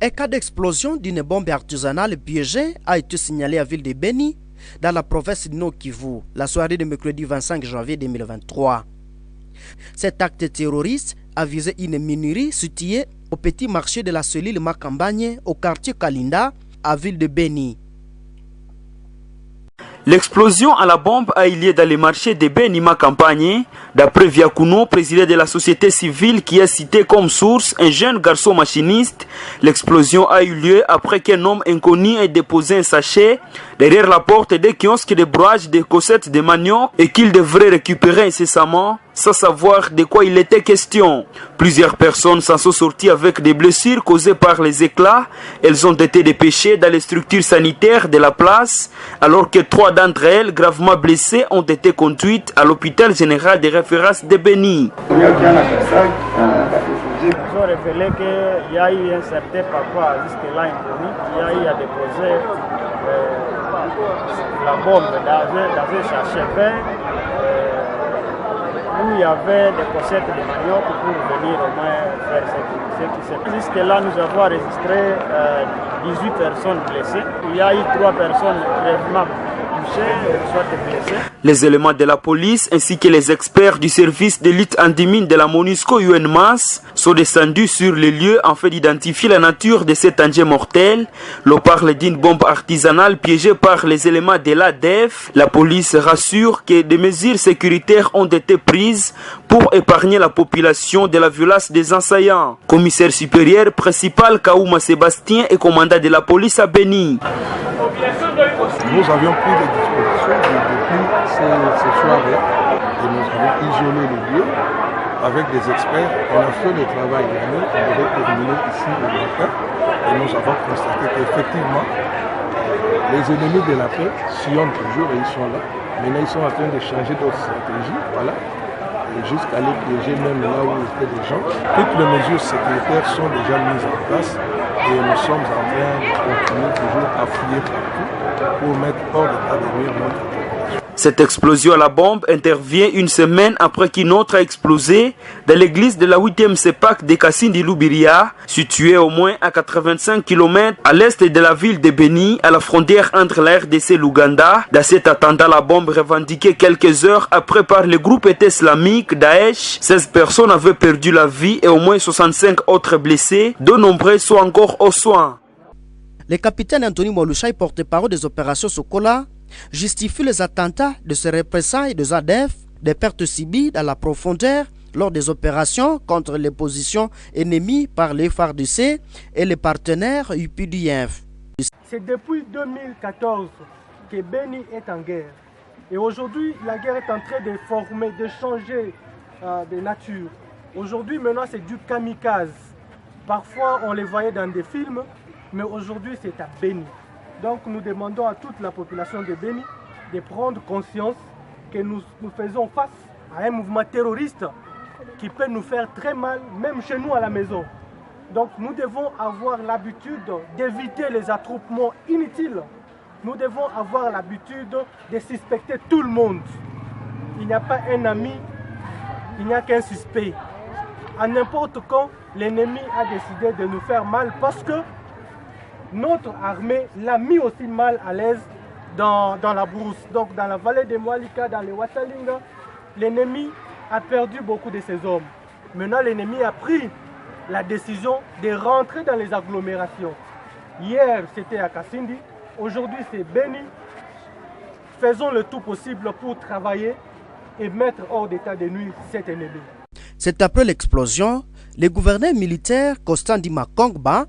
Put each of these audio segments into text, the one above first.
Un cas d'explosion d'une bombe artisanale piégée a été signalé à Ville de Beni, dans la province de Nord Kivu, la soirée de mercredi 25 janvier 2023. Cet acte terroriste a visé une minerie située au petit marché de la cellule Makambagne, au quartier Kalinda, à Ville de Beni. L'explosion à la bombe a eu lieu dans le marché de Benima Campagne. D'après Viakuno, président de la société civile qui est cité comme source un jeune garçon machiniste, l'explosion a eu lieu après qu'un homme inconnu ait déposé un sachet derrière la porte des kiosques de broyage des cossettes de manioc et qu'il devrait récupérer incessamment sans savoir de quoi il était question. Plusieurs personnes s'en sont sorties avec des blessures causées par les éclats. Elles ont été dépêchées dans les structures sanitaires de la place, alors que 3 d'entre elles, gravement blessées, ont été conduites à l'hôpital général de référence de Beni. Ils ont révélé qu'il y a eu un certain papa jusque-là inconnu qui a eu à déposer la bombe dans un sachet vert où il y avait des pochettes de manioc pour venir au moins faire ce qui s'est fait. Jusque-là, nous avons enregistré 18 personnes blessées. Il y a eu 3 personnes gravement touchées, soit blessées. Les éléments de la police ainsi que les experts du service de lutte anti-mine de la MONUSCO UNMAS sont descendus sur les lieux afin d'identifier la nature de cet engin mortel. L'on parle d'une bombe artisanale piégée par les éléments de l'ADF. La police rassure que des mesures sécuritaires ont été prises pour épargner la population de la violence des assaillants. Commissaire supérieur principal Kaouma Sébastien et commandant de la police à Beni. Nous avions pris des dispositions depuis ces soirées et nous avons isolé le lieu avec des experts. On a fait le travail la nuit, on devait terminer ici le matin et nous avons constaté qu'effectivement les ennemis de la paix sillonnent toujours et ils sont là. Maintenant ils sont en train de changer d'autres stratégies, voilà, et jusqu'à les piéger même là où étaient des gens. Toutes les mesures sécuritaires sont déjà mises en place et nous sommes en train de continuer toujours à fouiller partout pour mettre hors d'état de nuire notre population. Cette explosion à la bombe intervient une semaine après qu'une autre a explosé dans l'église de la 8e CEPAC de Kassindi Lubiria, située au moins à 85 km à l'est de la ville de Beni, à la frontière entre la RDC et l'Ouganda. Dans cet attentat, la bombe revendiquée quelques heures après par le groupe État islamique Daesh, 16 personnes avaient perdu la vie et au moins 65 autres blessés, de nombreux sont encore aux soins. Le capitaine Anthony Molushaï, porte-parole des opérations Sokola, justifie les attentats de ces représailles de ZADF, des pertes subies dans la profondeur lors des opérations contre les positions ennemies par les FARDC et les partenaires UPDF. C'est depuis 2014 que Beni est en guerre. Et aujourd'hui, la guerre est en train de former, de changer de nature. Aujourd'hui, maintenant, c'est du kamikaze. Parfois, on les voyait dans des films, mais aujourd'hui, c'est à Beni. Donc, nous demandons à toute la population de Beni de prendre conscience que nous faisons face à un mouvement terroriste qui peut nous faire très mal, même chez nous à la maison. Donc, nous devons avoir l'habitude d'éviter les attroupements inutiles. Nous devons avoir l'habitude de suspecter tout le monde. Il n'y a pas un ami, il n'y a qu'un suspect. À n'importe quand, l'ennemi a décidé de nous faire mal parce que notre armée l'a mis aussi mal à l'aise dans la brousse. Donc dans la vallée de Mwalika, dans les Watalinga, l'ennemi a perdu beaucoup de ses hommes. Maintenant, l'ennemi a pris la décision de rentrer dans les agglomérations. Hier, c'était à Kassindi. Aujourd'hui, c'est Beni. Faisons le tout possible pour travailler et mettre hors d'état de nuire cet ennemi. C'est après l'explosion, le gouverneur militaire Constant Ndima Kongba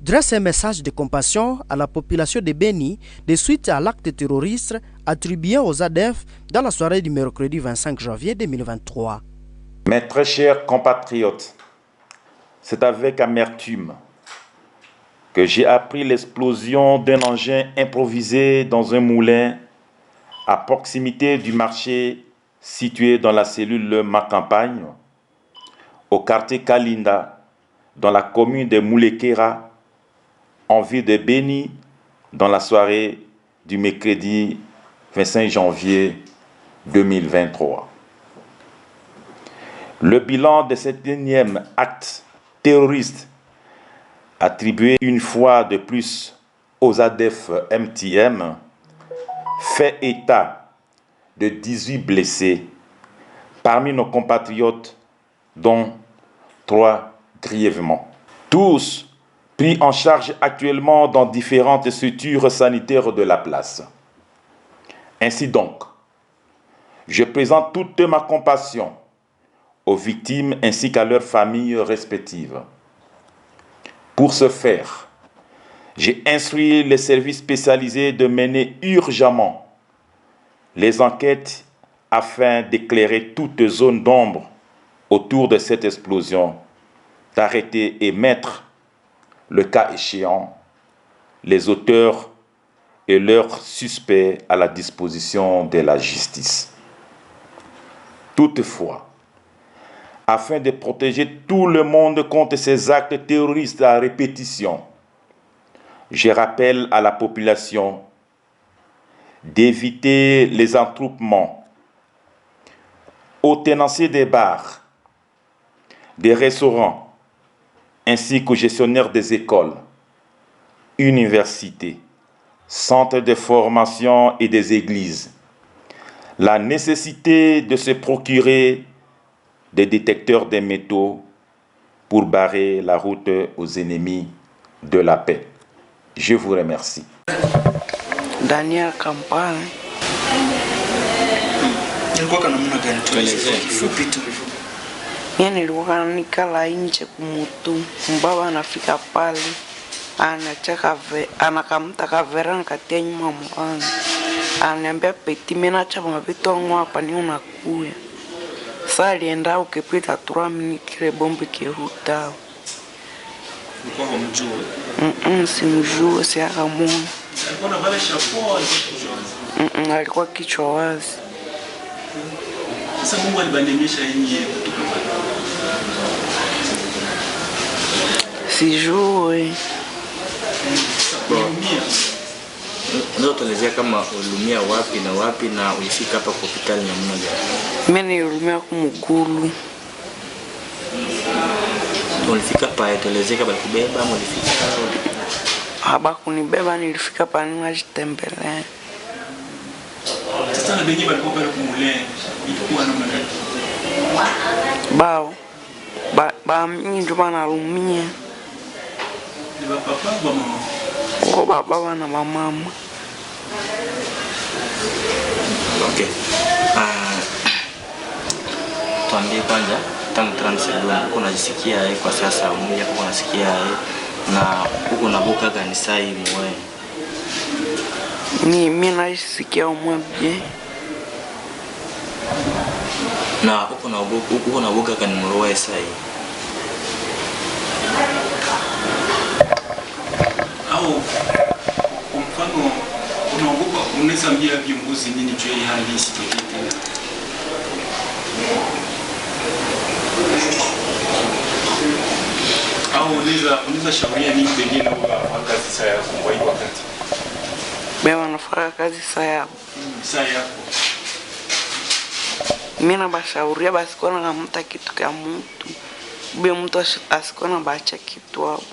dresse un message de compassion à la population de Beni de suite à l'acte terroriste attribué aux ADF dans la soirée du mercredi 25 janvier 2023. Mes très chers compatriotes, c'est avec amertume que j'ai appris l'explosion d'un engin improvisé dans un moulin à proximité du marché situé dans la cellule Macampagne, au quartier Kalinda, dans la commune de Moulekera, en ville de Beni, dans la soirée du mercredi 25 janvier 2023. Le bilan de cet énième acte terroriste attribué une fois de plus aux ADF MTM, fait état de 18 blessés parmi nos compatriotes, dont 3 grièvement. Tous pris en charge actuellement dans différentes structures sanitaires de la place. Ainsi donc, je présente toute ma compassion aux victimes ainsi qu'à leurs familles respectives. Pour ce faire, j'ai instruit les services spécialisés de mener urgemment les enquêtes afin d'éclairer toute zone d'ombre autour de cette explosion, d'arrêter et mettre, le cas échéant, les auteurs et leurs suspects à la disposition de la justice. Toutefois, afin de protéger tout le monde contre ces actes terroristes à répétition, je rappelle à la population d'éviter les attroupements aux tenanciers des bars, des restaurants, ainsi qu'aux gestionnaires des écoles, universités, centres de formation et des églises. La nécessité de se procurer des détecteurs des métaux pour barrer la route aux ennemis de la paix. Je vous remercie. Daniel Kampala. Nilikuwa nikala nje kumutu, mbaba anafika pale, anakamta kavera nikatia nyuma mwangu. Ananiambia Peti, mimi naacha mavitu wangu hapa ni unakuya. Sasa alienda ukipita 3 minutes ile bombe kiruta. Ulikuwa humjui? Simjui, si akamwona. Alikuwa anavaa shapo. Alikuwa kichwa wazi. Sasa Mungu alibandimisha yeye kutoka pale. Sijui. Unaweza tuelezea kama ulumia wapi na ulifika hapa kwa hospitali ya namna gani? Mimi nilumia kumugulu. Ulifika hapa tuelezea kama kubeba ama ulifika haba kunibeba, nilifika hapa ninajitembelea. Sasa na bengi walikuwa pale kumulea, ilikuwa namna gani? Ba mimi ndio banalumia. Ni papa au mama? Kwa baba na mama. Okay. Tuambie kwanza tangu transfer unajisikia kwa sasa, mwili wako unasikia na uko na boka gani sasa hivi wewe? Mimi najisikia umwebye. Na uko na boka gani mroe sasa hivi? Au kwa mfano unaogopa, unaweza ambia viongozi nini juu ya hali isitokee tena? Au unaweza shauria nini pengine kwa kazi saa yako kwa hii wakati? Beba nafanya kazi saa yako. Saa yako. Mimi nabashauria basi kwa na mta kitu kya mtu. Be mtu asikona bacha kitu hapo.